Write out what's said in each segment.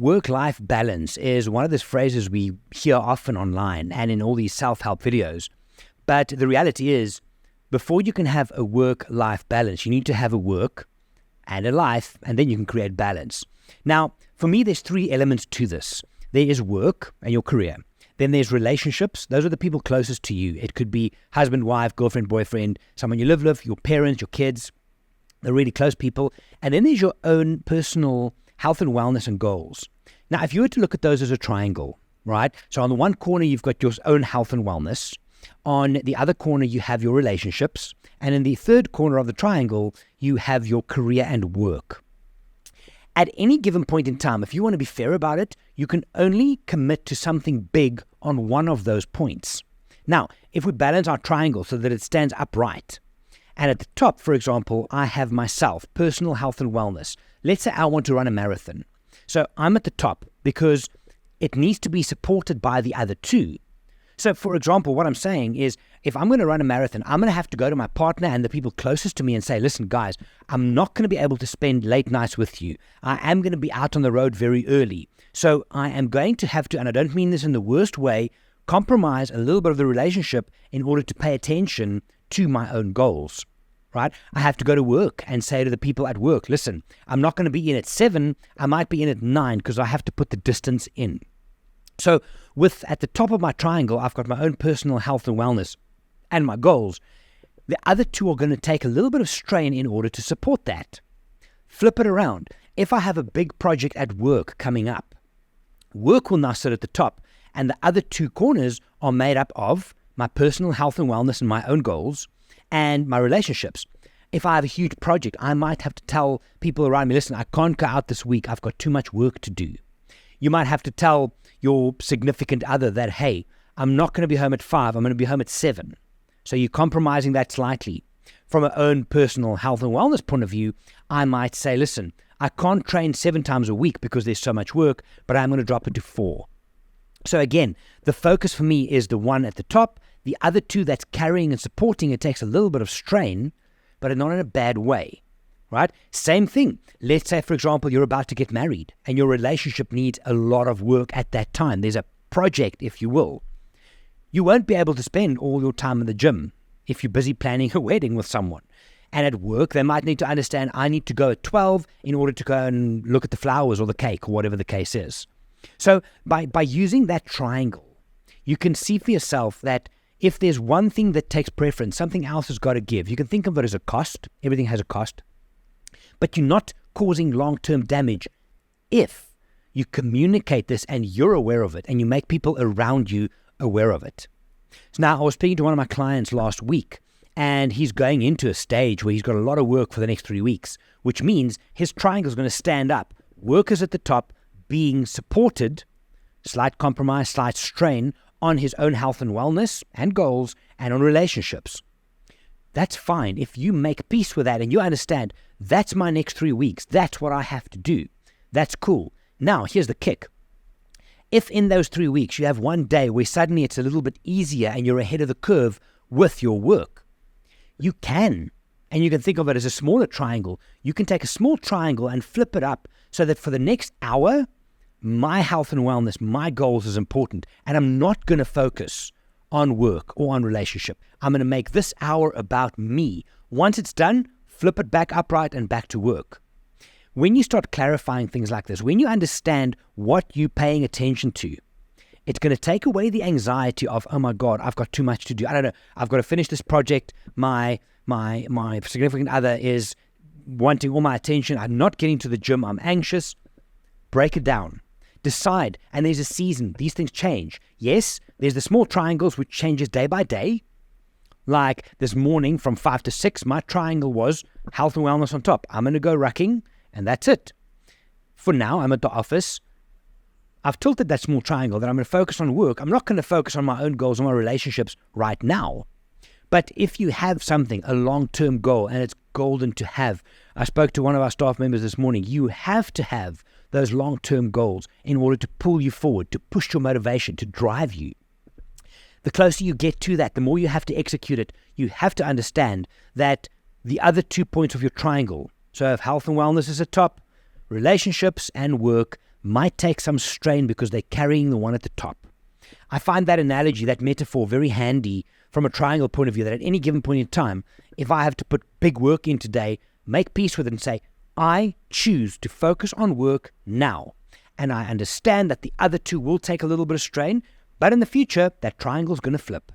work-life balance is one of those phrases we hear often online and in all these self-help videos. But the reality is, before you can have a work-life balance, you need to have a work and a life, and then you can create balance. Now, for me, there's three elements to this. There is work and your career. Then there's relationships. Those are the people closest to you. It could be husband, wife, girlfriend, boyfriend, someone you live with, your parents, your kids, the really close people. And then there's your own personal health and wellness and goals. Now, if you were to look at those as a triangle, right? So on the one corner, you've got your own health and wellness. On the other corner, you have your relationships. And in the third corner of the triangle, you have your career and work. At any given point in time, if you want to be fair about it, you can only commit to something big on one of those points. Now, if we balance our triangle so that it stands upright, and at the top, for example, I have myself, personal health and wellness. Let's say I want to run a marathon. So I'm at the top because it needs to be supported by the other two. So, for example, what I'm saying is, if I'm going to run a marathon, I'm going to have to go to my partner and the people closest to me and say, listen, guys, I'm not going to be able to spend late nights with you. I am going to be out on the road very early. So I am going to have to, and I don't mean this in the worst way, compromise a little bit of the relationship in order to pay attention to my own goals, right? I have to go to work and say to the people at work, listen, I'm not going to be in at 7, I might be in at 9 because I have to put the distance in. So at the top of my triangle, I've got my own personal health and wellness and my goals. The other two are going to take a little bit of strain in order to support that. Flip it around. If I have a big project at work coming up, work will now sit at the top, and the other two corners are made up of my personal health and wellness and my own goals and my relationships. If I have a huge project, I might have to tell people around me, listen, I can't go out this week. I've got too much work to do. You might have to tell your significant other that, hey, I'm not going to be home at 5, I'm going to be home at 7. So you're compromising that slightly. From my own personal health and wellness point of view, I might say, listen, I can't train 7 times a week because there's so much work, but I'm going to drop it to 4. So again, the focus for me is the one at the top. The other two that's carrying and supporting, it takes a little bit of strain, but not in a bad way. Right? Same thing. Let's say, for example, you're about to get married and your relationship needs a lot of work at that time. There's a project, if you will. You won't be able to spend all your time in the gym if you're busy planning a wedding with someone. And at work, they might need to understand I need to go at 12 in order to go and look at the flowers or the cake or whatever the case is. So by using that triangle, you can see for yourself that if there's one thing that takes preference, something else has got to give. You can think of it as a cost. Everything has a cost. But you're not causing long-term damage if you communicate this and you're aware of it and you make people around you aware of it. So now I was speaking to one of my clients last week and he's going into a stage where he's got a lot of work for the next 3 weeks, which means his triangle is going to stand up. Work is at the top, being supported, slight compromise, slight strain on his own health and wellness and goals and on relationships. That's fine. If you make peace with that and you understand that's my next 3 weeks, that's what I have to do, that's cool. Now, here's the kick. If in those 3 weeks you have one day where suddenly it's a little bit easier and you're ahead of the curve with your work, you can, and you can think of it as a smaller triangle. You can take a small triangle and flip it up so that for the next hour, my health and wellness, my goals is important, and I'm not going to focus on work or on relationship. I'm going to make this hour about me. Once it's done, flip it back upright and back to work. When you start clarifying things like this, when you understand what you're paying attention to, it's going to take away the anxiety of, oh my God, I've got too much to do. I don't know, I've got to finish this project. My significant other is wanting all my attention. I'm not getting to the gym. I'm anxious. Break it down. Decide. And there's a season. These things change. Yes, there's the small triangles which changes day by day. Like this morning from 5 to 6, my triangle was health and wellness on top. I'm going to go rucking, and that's it. For now, I'm at the office. I've tilted that small triangle that I'm going to focus on work. I'm not going to focus on my own goals or my relationships right now. But if you have something, a long-term goal, and it's golden to have. I spoke to one of our staff members this morning. You have to have those long-term goals in order to pull you forward, to push your motivation, to drive you. The closer you get to that, the more you have to execute it. You have to understand that the other 2 points of your triangle, so if health and wellness is at top, relationships and work might take some strain because they're carrying the one at the top. I find that analogy, that metaphor, very handy from a triangle point of view, that at any given point in time, if I have to put big work in today, make peace with it and say, I choose to focus on work now. And I understand that the other two will take a little bit of strain, but in the future, that triangle is going to flip.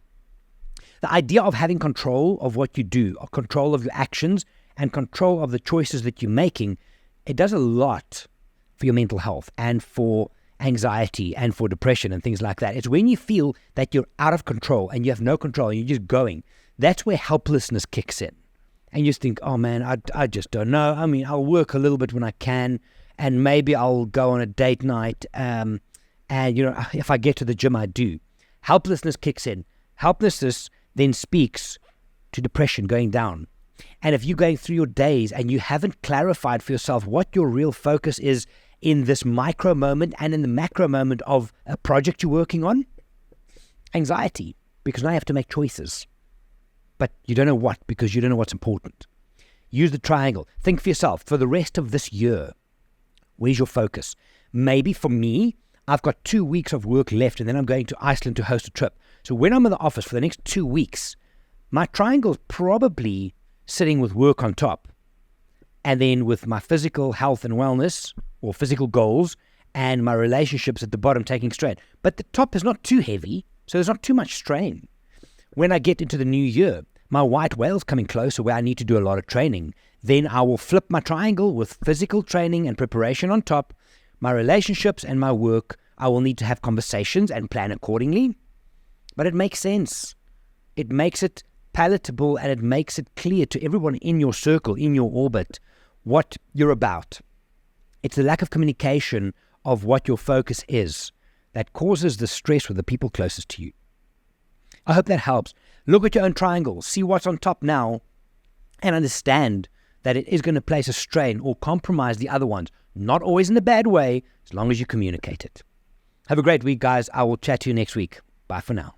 The idea of having control of what you do, or control of your actions, and control of the choices that you're making, it does a lot for your mental health and for anxiety and for depression and things like that. It's when you feel that you're out of control and you have no control and you're just going, that's where helplessness kicks in. And you just think, oh man, I just don't know. I mean, I'll work a little bit when I can, and maybe I'll go on a date night, and if I get to the gym, I do. Helplessness kicks in. Helplessness then speaks to depression going down. And if you're going through your days and you haven't clarified for yourself what your real focus is in this micro moment and in the macro moment of a project you're working on, anxiety, because now you have to make choices. But you don't know what, because you don't know what's important. Use the triangle. Think for yourself, for the rest of this year, where's your focus? Maybe for me, I've got 2 weeks of work left and then I'm going to Iceland to host a trip. So when I'm in the office for the next 2 weeks, my triangle's probably sitting with work on top, and then with my physical health and wellness, or physical goals, and my relationships at the bottom taking strain. But the top is not too heavy, so there's not too much strain. When I get into the new year, my white whale's coming closer where I need to do a lot of training. Then I will flip my triangle with physical training and preparation on top. My relationships and my work, I will need to have conversations and plan accordingly. But it makes sense. It makes it palatable, and it makes it clear to everyone in your circle, in your orbit, what you're about. It's the lack of communication of what your focus is that causes the stress with the people closest to you. I hope that helps. Look at your own triangle, see what's on top now, and understand that it is going to place a strain or compromise the other ones. Not always in a bad way, as long as you communicate it. Have a great week, guys. I will chat to you next week. Bye for now.